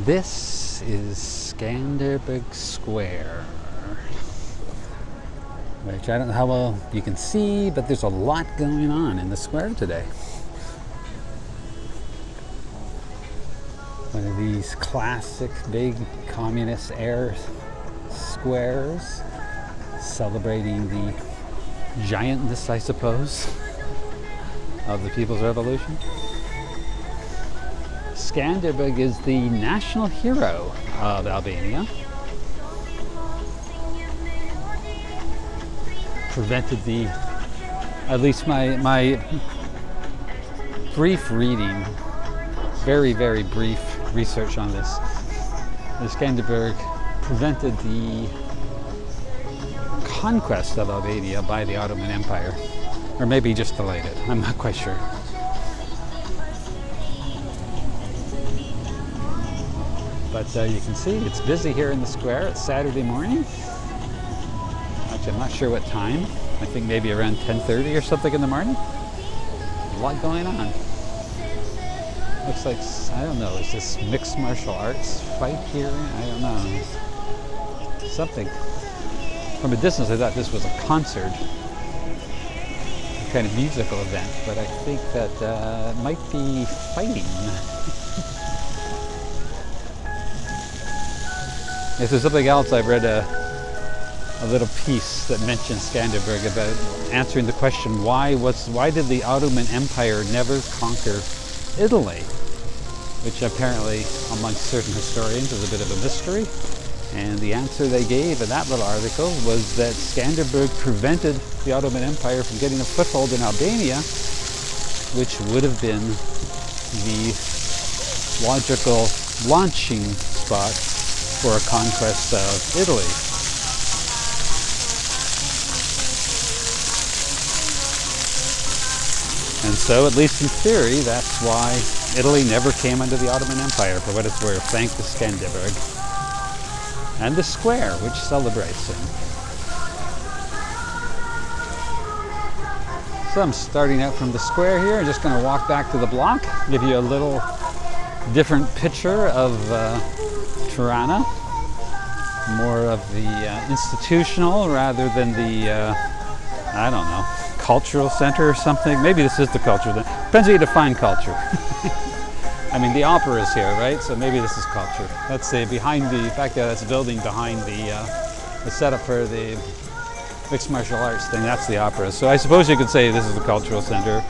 This is Skanderbeg Square, which I don't know how well you can see, but there's a lot going on in the square today. One of these classic big communist era squares celebrating the giantness, I suppose, of the People's Revolution. Skanderbeg is the national hero of Albania. Prevented the, at least my brief reading, very brief research on this, the Skanderbeg prevented the conquest of Albania by the Ottoman Empire, or maybe just delayed it, I'm not quite sure. But you can see it's busy here in the square. It's Saturday morning. Actually, I'm not sure what time. I think maybe around 10:30 or something in the morning. A lot going on. Looks like, I don't know, is this mixed martial arts fight here? I don't know. Something. From a distance, I thought this was a concert, a kind of musical event, but I think that it might be fighting. If there's something else, I've read a little piece that mentions Skanderbeg about answering the question, why did the Ottoman Empire never conquer Italy? Which apparently, amongst certain historians, is a bit of a mystery. And the answer they gave in that little article was that Skanderbeg prevented the Ottoman Empire from getting a foothold in Albania, which would have been the logical launching spot for a conquest of Italy. And so, at least in theory, that's why Italy never came under the Ottoman Empire, for what it's worth, thanks to Skanderbeg. And the square, which celebrates him. So I'm starting out from the square here, just going to walk back to the block, give you a little different picture of Tirana, more of the institutional rather than the, I don't know, cultural center or something. Maybe this is the culture. Depends how you define culture. I mean, the opera is here, right? So maybe this is culture. Let's say behind the fact that that's a building behind the setup for the mixed martial arts thing, that's the opera. So I suppose you could say this is the cultural center.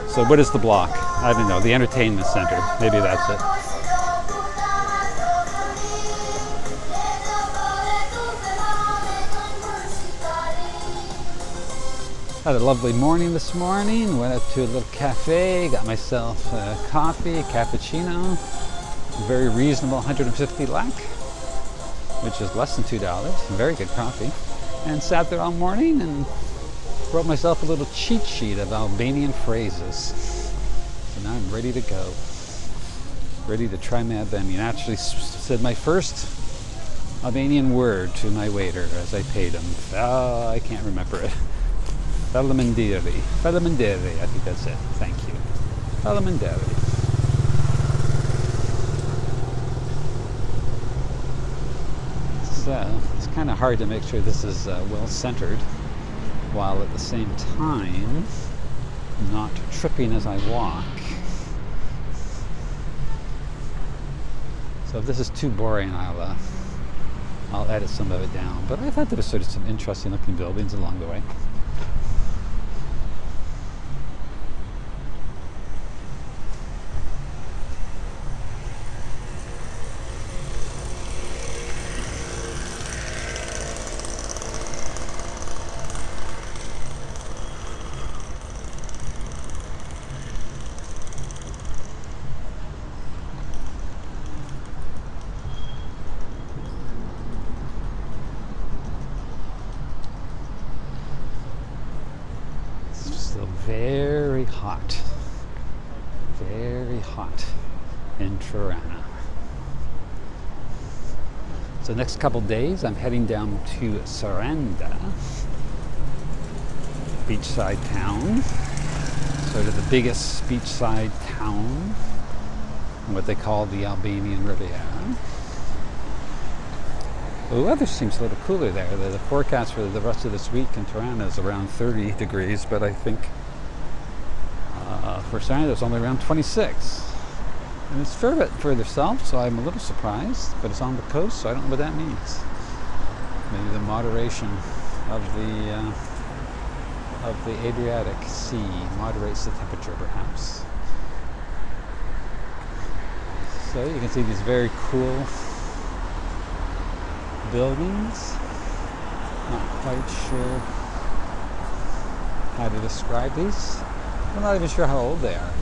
So what is the block? I don't know, the entertainment center. Maybe that's it. Had a lovely morning this morning. Went up to a little cafe, got myself a coffee, a cappuccino, very reasonable 150 lek, which is less than $2. Very good coffee. And sat there all morning and wrote myself a little cheat sheet of Albanian phrases. So now I'm ready to go. Ready to try my Albanian. Actually said my first Albanian word to my waiter as I paid him. I can't remember it. Faleminderi. Faleminderi, I think that's it. Thank you. Faleminderi. So, it's kind of hard to make sure this is well centered, while at the same time not tripping as I walk. So if this is too boring, I'll edit some of it down. But I thought there was sort of some interesting looking buildings along the way. Very hot in Tirana. So next couple days I'm heading down to Saranda, beachside town, sort of the biggest beachside town what they call the Albanian Riviera. The weather seems a little cooler there. The forecast for the rest of this week in Tirana is around 30 degrees, but I think for Saturday it's only around 26. And it's a fair bit further south, so I'm a little surprised, but it's on the coast, so I don't know what that means. Maybe the moderation of the Adriatic Sea moderates the temperature, perhaps. So you can see these very cool buildings. Not quite sure how to describe these. I'm not even sure how old they are.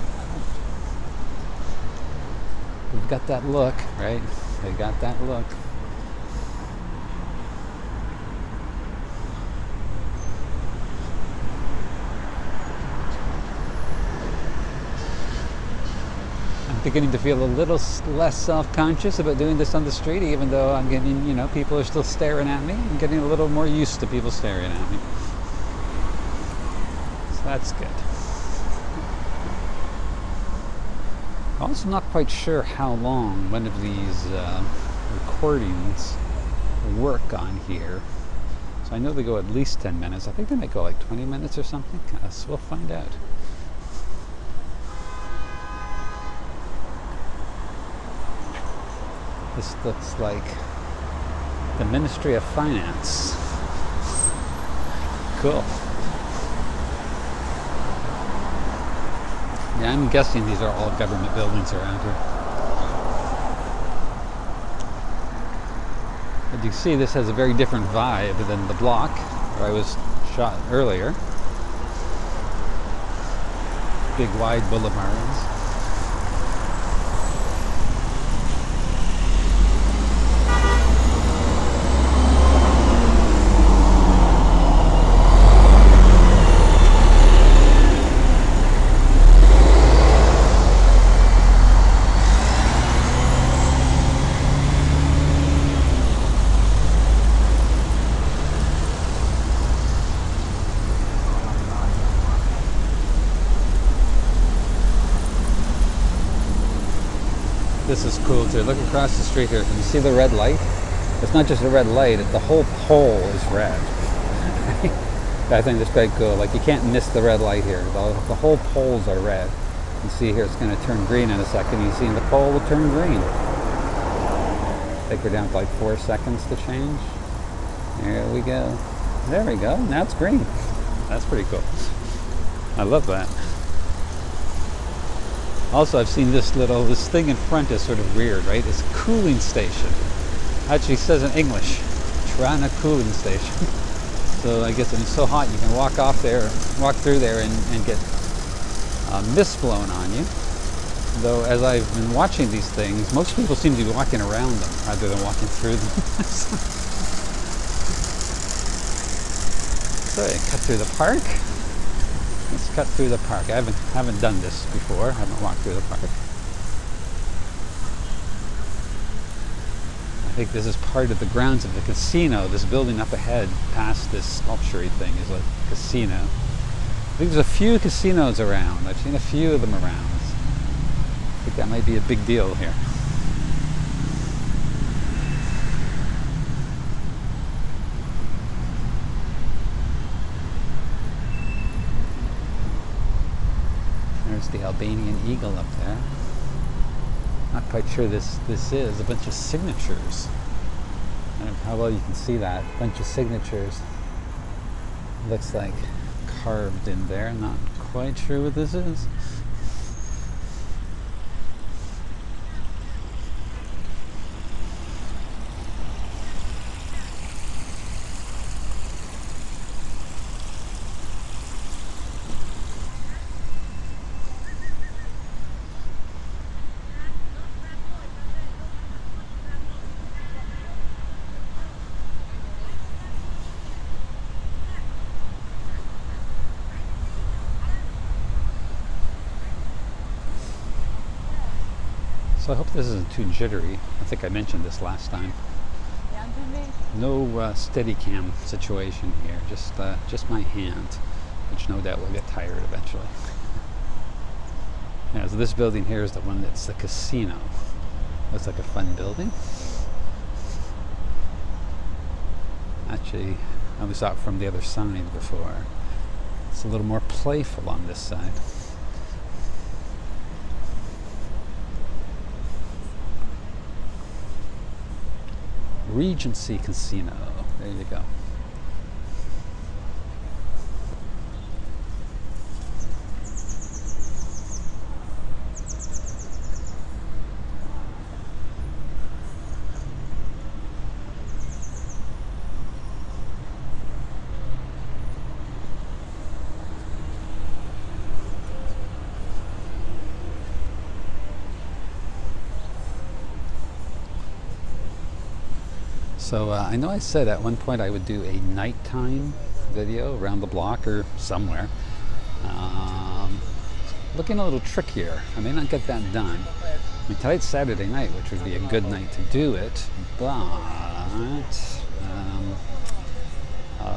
We've got that look, right? They got that look. I'm beginning to feel a little less self-conscious about doing this on the street, even though I'm getting, people are still staring at me. I'm getting a little more used to people staring at me. So that's good. I'm also not quite sure how long one of these recordings work on here. So I know they go at least 10 minutes. I think they might go like 20 minutes or something. So we'll find out. This looks like the Ministry of Finance. Cool. Yeah, I'm guessing these are all government buildings around here. As you see, this has a very different vibe than the block where I was shot earlier. Big wide boulevards. This is cool too. Look across the street here. Can you see the red light? It's not just a red light, the whole pole is red. I think that's quite cool. Like, you can't miss the red light here. The whole poles are red. You see here it's going to turn green in a second. You see the pole will turn green. I think we're down to like 4 seconds to change. There we go. There we go. Now it's green. That's pretty cool. I love that. Also, I've seen this thing in front is sort of weird, right? It's a cooling station. Actually says in English, Tirana cooling station. So I guess when it's so hot, you can walk through there and get mist blown on you. Though, as I've been watching these things, most people seem to be walking around them rather than walking through them. So I cut through the park. Let's cut through the park. I haven't done this before. I haven't walked through the park. I think this is part of the grounds of the casino. This building up ahead, past this sculpture-y thing, is a casino. I think there's a few casinos around. I've seen a few of them around. I think that might be a big deal here. There's the Albanian eagle up there. Not quite sure this is. A bunch of signatures. I don't know how well you can see that. A bunch of signatures. Looks like carved in there. Not quite sure what this is. So I hope this isn't too jittery. I think I mentioned this last time. No Steadicam situation here, just my hand, which no doubt will get tired eventually. Yeah, so this building here is the one that's the casino. Looks like a fun building. Actually, I always saw it from the other side before. It's a little more playful on this side. Regency Casino. There you go. So I know I said at one point I would do a nighttime video around the block or somewhere. Looking a little trickier. I may not get that done. I mean, tonight's Saturday night, which would be a good night to do it, but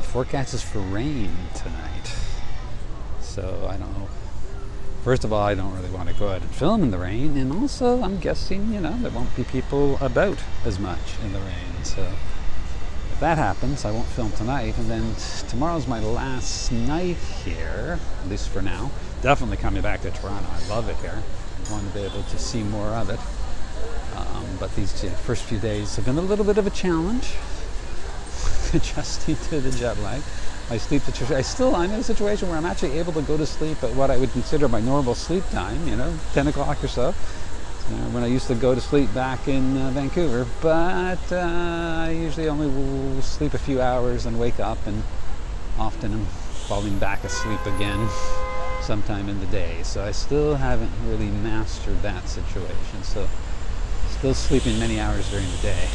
forecast is for rain tonight. So I don't know. First of all, I don't really want to go out and film in the rain, and also I'm guessing, there won't be people about as much in the rain. So if that happens, I won't film tonight, and then tomorrow's my last night here, at least for now. Definitely coming back to Toronto. I love it here. I want to be able to see more of it. But these first few days have been a little bit of a challenge, adjusting to the jet lag. My sleep situation, I'm in a situation where I'm actually able to go to sleep at what I would consider my normal sleep time, 10 o'clock or so, when I used to go to sleep back in Vancouver. But I usually only will sleep a few hours and wake up, and often I'm falling back asleep again sometime in the day. So I still haven't really mastered that situation. So still sleeping many hours during the day,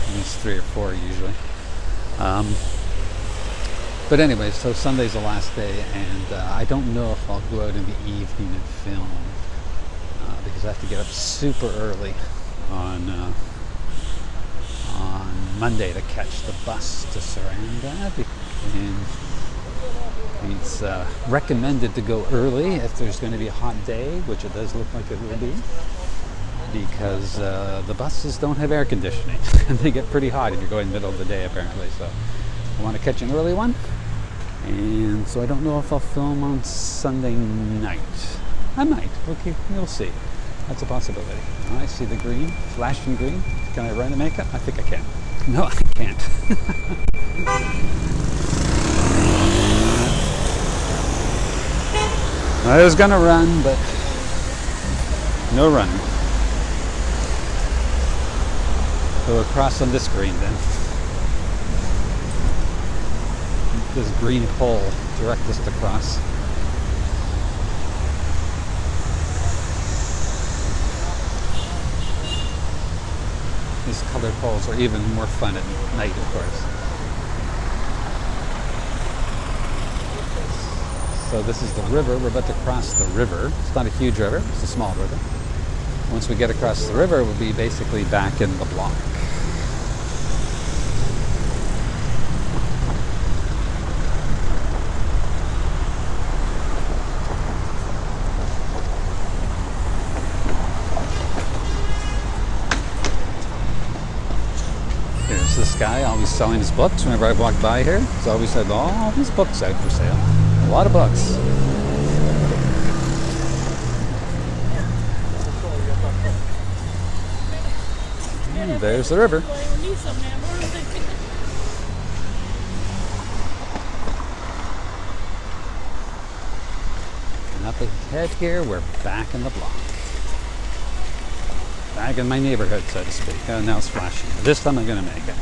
at least 3 or 4 usually. But anyway, so Sunday's the last day, and I don't know if I'll go out in the evening and film because I have to get up super early on Monday to catch the bus to Saranda, and it's recommended to go early if there's going to be a hot day, which it does look like it will be, because the buses don't have air conditioning and they get pretty hot if you're going middle of the day apparently. So I want to catch an early one, and so I don't know if I'll film on Sunday night. I might. Okay, we'll see. That's a possibility. I see the green, flashing green. Can I run and make it? I think I can. No, I can't. I was gonna run, but no running. So we'll cross on this green then. This green pole direct us to cross. These colored poles are even more fun at night, of course. So this is the river. We're about to cross the river. It's not a huge river, it's a small river. Once we get across the river, we'll be basically back in the block. Here's this guy always selling his books. Whenever I walk by here, he's always had all these books out for sale. A lot of books. And there's the river. And up ahead here, we're back in the block. Back in my neighborhood, so to speak. Now it's flashing. This time I'm going to make it.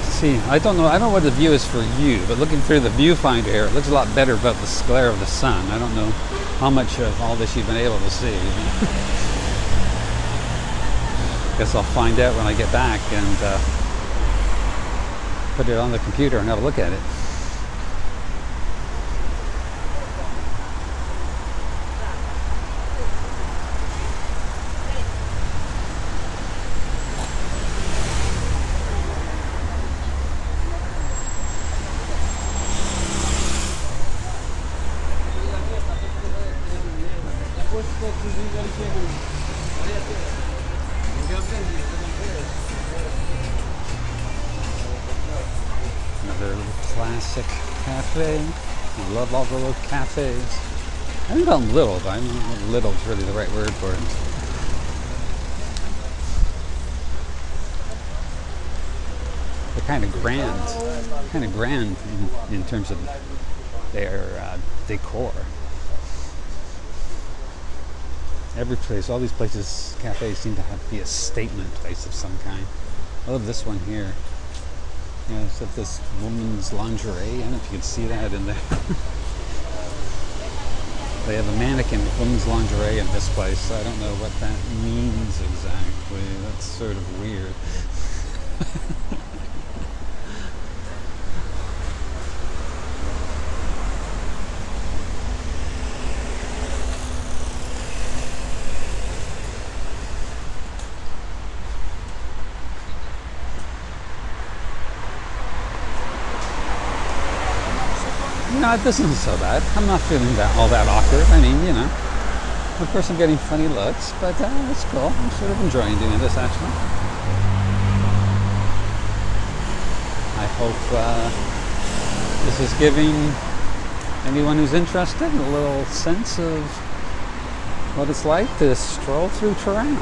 See, I don't know what the view is for you, but looking through the viewfinder here, it looks a lot better without the glare of the sun. I don't know how much of all this you've been able to see. Guess I'll find out when I get back, and put it on the computer and have a look at it. Another little classic cafe. I love all the little cafes. I don't call them little, but I don't know if little is really the right word for it. They're kind of grand in terms of their decor. Every place, all these places, cafes seem to have to be a statement place of some kind. I love this one here. You know, it's got this woman's lingerie. I don't know if you can see that in there. They have a mannequin with women's lingerie in this place. So I don't know what that means exactly. That's sort of weird. No, this isn't so bad. I'm not feeling all that awkward. I mean, you know, of course I'm getting funny looks, but it's cool. I'm sort of enjoying doing this, actually. I hope this is giving anyone who's interested a little sense of what it's like to stroll through Toronto.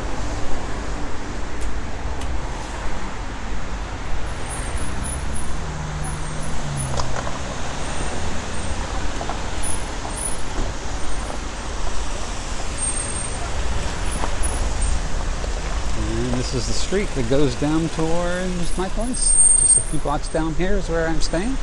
This is the street that goes down towards my place. Just a few blocks down here is where I'm staying.